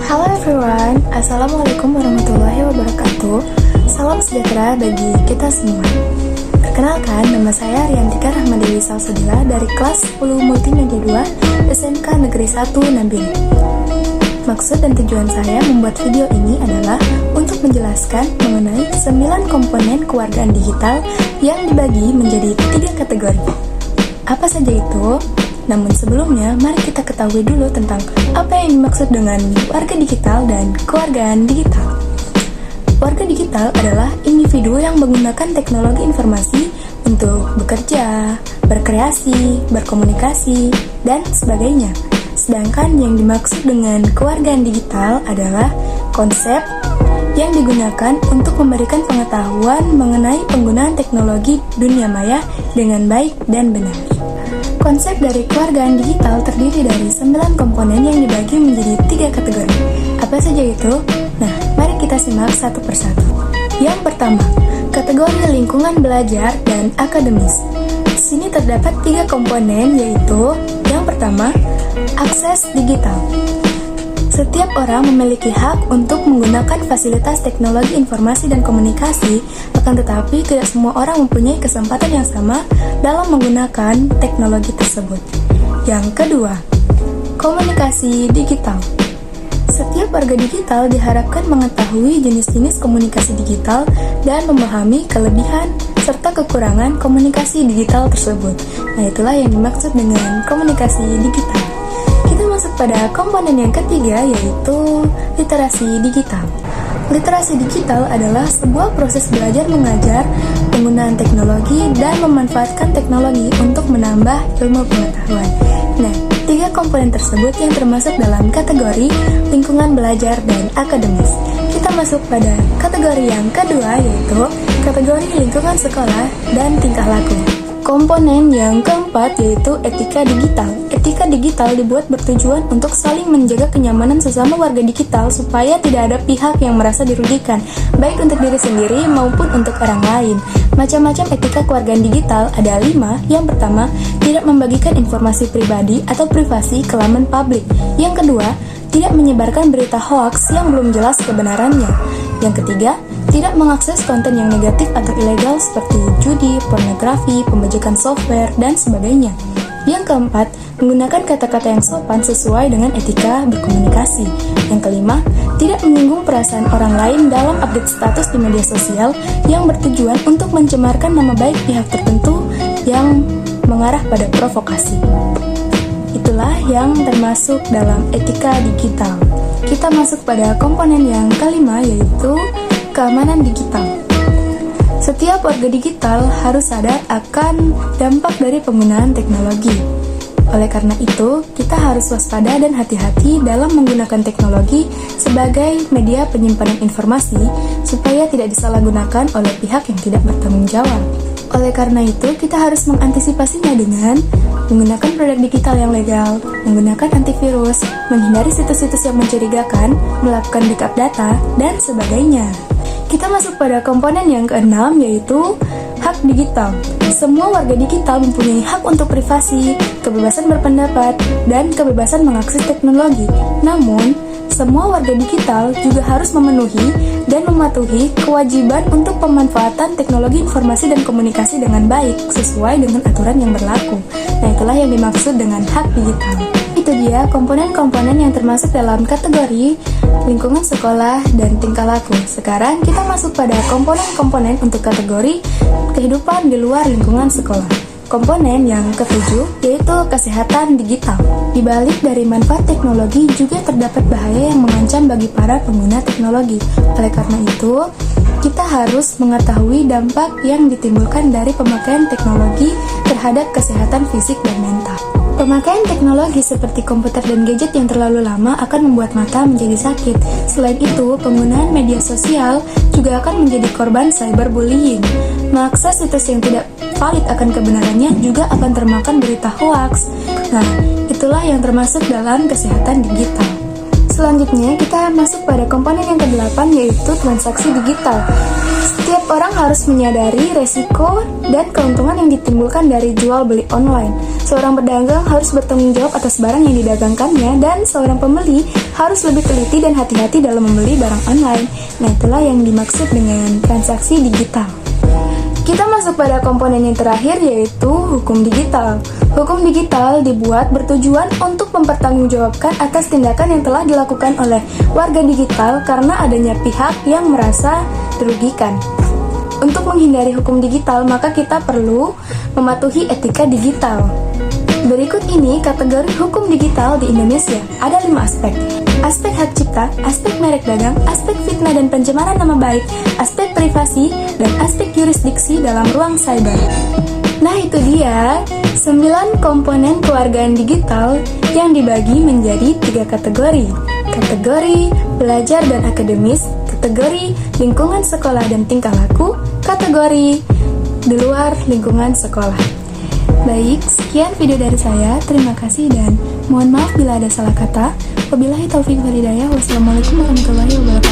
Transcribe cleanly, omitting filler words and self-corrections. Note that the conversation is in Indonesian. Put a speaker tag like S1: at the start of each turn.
S1: Halo everyone, Assalamualaikum warahmatullahi wabarakatuh. Salam sejahtera bagi kita semua. Perkenalkan, nama saya Riantika Rahmadewi Salsabila dari kelas 10 Multimedia 2 SMK Negeri 1 Nabila. Maksud dan tujuan saya membuat video ini adalah untuk menjelaskan mengenai 9 komponen kewargaan digital yang dibagi menjadi 3 kategori. Apa saja itu? Namun sebelumnya, mari kita ketahui dulu tentang apa yang dimaksud dengan warga digital dan kewargaan digital. Warga digital adalah individu yang menggunakan teknologi informasi untuk bekerja, berkreasi, berkomunikasi, dan sebagainya. Sedangkan yang dimaksud dengan kewargaan digital adalah konsep yang digunakan untuk memberikan pengetahuan mengenai penggunaan teknologi dunia maya dengan baik dan benar. Konsep dari kewargaan digital terdiri dari 9 komponen yang dibagi menjadi 3 kategori. Apa saja itu? Nah, mari kita simak satu persatu. Yang pertama, kategori lingkungan belajar dan akademis. Di sini terdapat 3 komponen, yaitu yang pertama, akses digital. Setiap orang memiliki hak untuk menggunakan fasilitas teknologi informasi dan komunikasi, akan tetapi tidak semua orang mempunyai kesempatan yang sama dalam menggunakan teknologi tersebut. Yang kedua, komunikasi digital. Setiap warga digital diharapkan mengetahui jenis-jenis komunikasi digital dan memahami kelebihan serta kekurangan komunikasi digital tersebut. Nah, itulah yang dimaksud dengan komunikasi digital. Kita masuk pada komponen yang ketiga, yaitu literasi digital. Literasi digital adalah sebuah proses belajar mengajar, penggunaan teknologi, dan memanfaatkan teknologi untuk menambah ilmu pengetahuan. Nah, 3 komponen tersebut yang termasuk dalam kategori lingkungan belajar dan akademis. Kita masuk pada kategori yang kedua, yaitu kategori lingkungan sekolah dan tingkah laku. Komponen yang keempat yaitu etika digital. Etika digital dibuat bertujuan untuk saling menjaga kenyamanan sesama warga digital supaya tidak ada pihak yang merasa dirugikan, baik untuk diri sendiri maupun untuk orang lain. Macam-macam etika kewargaan digital ada 5. Yang pertama, tidak membagikan informasi pribadi atau privasi ke laman publik. Yang kedua, tidak menyebarkan berita hoaks yang belum jelas kebenarannya. Yang ketiga, tidak mengakses konten yang negatif atau ilegal seperti judi, pornografi, pembajakan software, dan sebagainya. Yang keempat, menggunakan kata-kata yang sopan sesuai dengan etika berkomunikasi. Yang kelima, tidak menyinggung perasaan orang lain dalam update status di media sosial yang bertujuan untuk mencemarkan nama baik pihak tertentu yang mengarah pada provokasi. Itulah yang termasuk dalam etika digital. Kita masuk pada komponen yang kelima, yaitu keamanan digital. Setiap warga digital harus sadar akan dampak dari penggunaan teknologi. Oleh karena itu, kita harus waspada dan hati-hati dalam menggunakan teknologi sebagai media penyimpanan informasi supaya tidak disalahgunakan oleh pihak yang tidak bertanggung jawab. Oleh karena itu, kita harus mengantisipasinya dengan menggunakan produk digital yang legal, menggunakan antivirus, menghindari situs-situs yang mencurigakan, melakukan backup data, dan sebagainya. Kita masuk pada komponen yang keenam, yaitu hak digital. Semua warga digital mempunyai hak untuk privasi, kebebasan berpendapat, dan kebebasan mengakses teknologi. Namun, semua warga digital juga harus memenuhi dan mematuhi kewajiban untuk pemanfaatan teknologi informasi dan komunikasi dengan baik, sesuai dengan aturan yang berlaku. Nah, itulah yang dimaksud dengan hak digital. Itu dia komponen-komponen yang termasuk dalam kategori lingkungan sekolah dan tingkah laku. Sekarang kita masuk pada komponen-komponen untuk kategori kehidupan di luar lingkungan sekolah. Komponen yang ketujuh yaitu kesehatan digital. Di balik dari manfaat teknologi juga terdapat bahaya yang mengancam bagi para pengguna teknologi. Oleh karena itu, kita harus mengetahui dampak yang ditimbulkan dari pemakaian teknologi terhadap kesehatan fisik dan mental. Pemakaian teknologi seperti komputer dan gadget yang terlalu lama akan membuat mata menjadi sakit. Selain itu, penggunaan media sosial juga akan menjadi korban cyberbullying. Mengakses situs yang tidak valid akan kebenarannya juga akan termakan berita hoaks. Nah, itulah yang termasuk dalam kesehatan digital. Selanjutnya, kita masuk pada komponen yang ke-8, yaitu transaksi digital. Setiap orang harus menyadari resiko dan keuntungan yang ditimbulkan dari jual beli online. Seorang pedagang harus bertanggung jawab atas barang yang didagangkannya, dan seorang pembeli harus lebih teliti dan hati-hati dalam membeli barang online. Nah, itulah yang dimaksud dengan transaksi digital. Kita masuk pada komponen yang terakhir, yaitu hukum digital. Hukum digital dibuat bertujuan untuk mempertanggungjawabkan atas tindakan yang telah dilakukan oleh warga digital karena adanya pihak yang merasa dirugikan. Untuk menghindari hukum digital, maka kita perlu mematuhi etika digital. Berikut ini kategori hukum digital di Indonesia. Ada 5 aspek. Aspek hak cipta, aspek merek dagang, aspek fitnah dan pencemaran nama baik, aspek privasi, dan aspek yurisdiksi dalam ruang cyber. Nah, itu dia 9 komponen kewargaan digital yang dibagi menjadi 3 kategori. Kategori belajar dan akademis, kategori lingkungan sekolah dan tingkah laku, kategori di luar lingkungan sekolah. Baik, sekian video dari saya. Terima kasih dan mohon maaf bila ada salah kata. Wabillahi taufiq wal hidayah. Wassalamualaikum warahmatullahi wabarakatuh.